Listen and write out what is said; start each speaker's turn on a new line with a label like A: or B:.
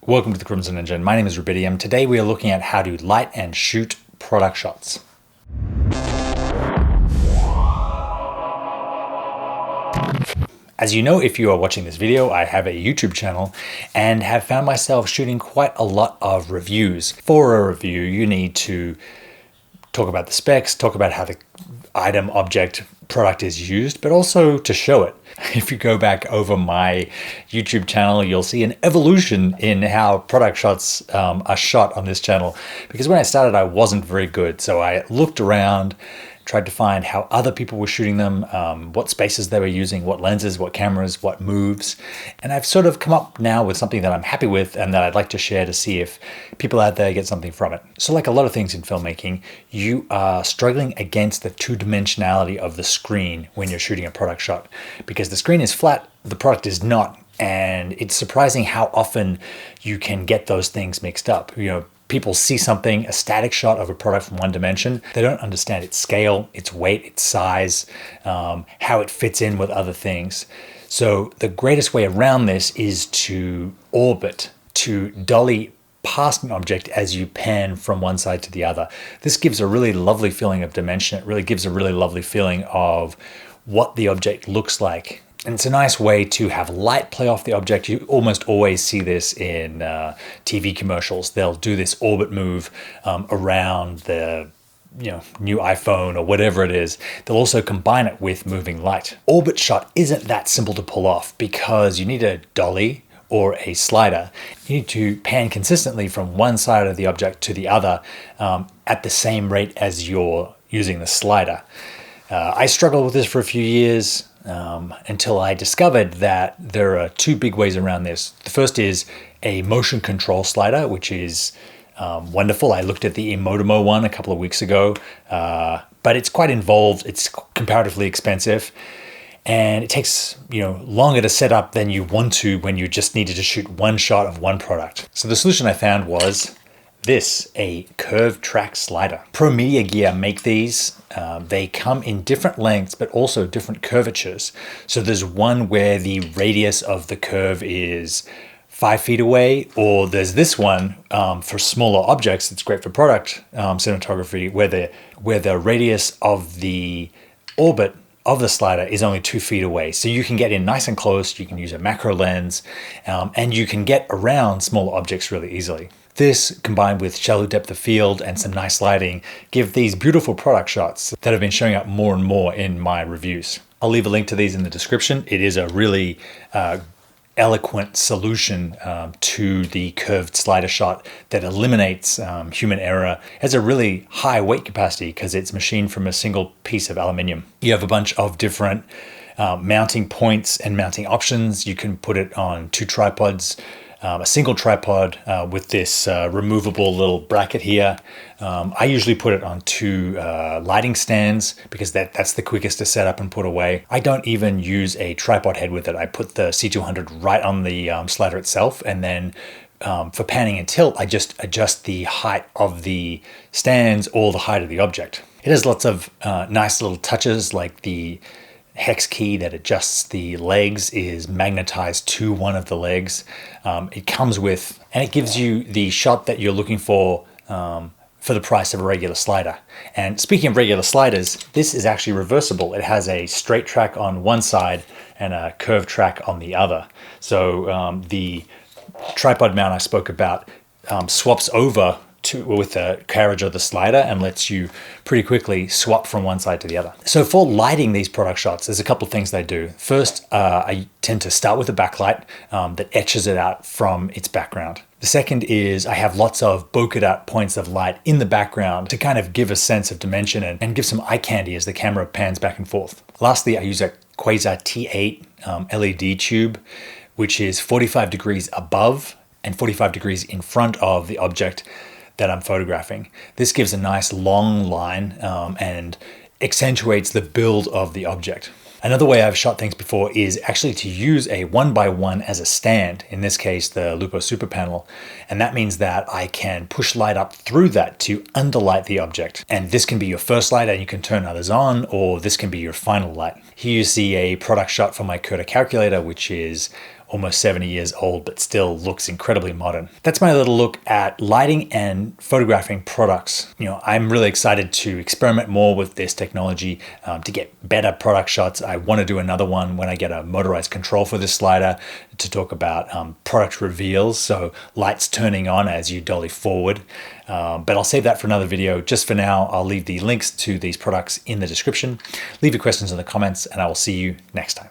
A: Welcome to the Crimson Engine. My name is Rubidium. Today we are looking at how to light and shoot product shots. As you know, if you are watching this video, I have a YouTube channel and have found myself shooting quite a lot of reviews. For a review, you need to talk about the specs, talk about how the item, object, product is used, but also to show it. If you go back over my YouTube channel, you'll see an evolution in how product shots are shot on this channel. Because when I started, I wasn't very good. So I looked around, tried to find how other people were shooting them, what spaces they were using, what lenses, what cameras, what moves. And I've sort of come up now with something that I'm happy with and that I'd like to share to see if people out there get something from it. So like a lot of things in filmmaking, you are struggling against the two-dimensionality of the screen when you're shooting a product shot. Because the screen is flat, the product is not. And it's surprising how often you can get those things mixed up. People see something, a static shot of a product from one dimension. They don't understand its scale, its weight, its size, how it fits in with other things. So the greatest way around this is to orbit, to dolly past an object as you pan from one side to the other. This gives a really lovely feeling of dimension. It really gives a really lovely feeling of what the object looks like. And it's a nice way to have light play off the object. You almost always see this in TV commercials. They'll do this orbit move around the new iPhone or whatever it is. They'll also combine it with moving light. Orbit shot isn't that simple to pull off because you need a dolly or a slider. You need to pan consistently from one side of the object to the other at the same rate as you're using the slider. I struggled with this for a few years. Until I discovered that there are two big ways around this. The first is a motion control slider, which is wonderful. I looked at the Emotimo one a couple of weeks ago, but it's quite involved. It's comparatively expensive, and it takes longer to set up than you want to when you just needed to shoot one shot of one product. So the solution I found was this, a curved track slider. Pro Media Gear make these. They come in different lengths, but also different curvatures. So there's one where the radius of the curve is 5 feet away, or there's this one for smaller objects. It's great for product cinematography, where the radius of the orbit of the slider is only 2 feet away. So you can get in nice and close, you can use a macro lens, and you can get around smaller objects really easily. This, combined with shallow depth of field and some nice lighting, give these beautiful product shots that have been showing up more and more in my reviews. I'll leave a link to these in the description. It is a really eloquent solution to the curved slider shot that eliminates human error. It has a really high weight capacity because it's machined from a single piece of aluminium. You have a bunch of different mounting points and mounting options. You can put it on two tripods, a single tripod with this removable little bracket here. I usually put it on two lighting stands because that's the quickest to set up and put away. I don't even use a tripod head with it. I put the C200 right on the slider itself, and then for panning and tilt, I just adjust the height of the stands or the height of the object. It has lots of nice little touches, like the hex key that adjusts the legs is magnetized to one of the legs. It comes with, and it gives you the shot that you're looking for the price of a regular slider. And speaking of regular sliders, this is actually reversible. It has a straight track on one side and a curved track on the other. So the tripod mount I spoke about swaps over with the carriage of the slider and lets you pretty quickly swap from one side to the other. So for lighting these product shots, there's a couple of things they do. First, I tend to start with a backlight that etches it out from its background. The second is I have lots of bokeh out points of light in the background to kind of give a sense of dimension and give some eye candy as the camera pans back and forth. Lastly, I use a Quasar T8 LED tube, which is 45 degrees above and 45 degrees in front of the object that I'm photographing. This gives a nice long line and accentuates the build of the object. Another way I've shot things before is actually to use a 1x1 as a stand, in this case the Lupo Super Panel, and that means that I can push light up through that to underlight the object. And this can be your first light and you can turn others on, or this can be your final light. Here you see a product shot from my Curta calculator, which is almost 70 years old, but still looks incredibly modern. That's my little look at lighting and photographing products. I'm really excited to experiment more with this technology to get better product shots. I want to do another one when I get a motorized control for this slider to talk about product reveals, so lights turning on as you dolly forward. But I'll save that for another video. Just for now, I'll leave the links to these products in the description. Leave your questions in the comments, and I will see you next time.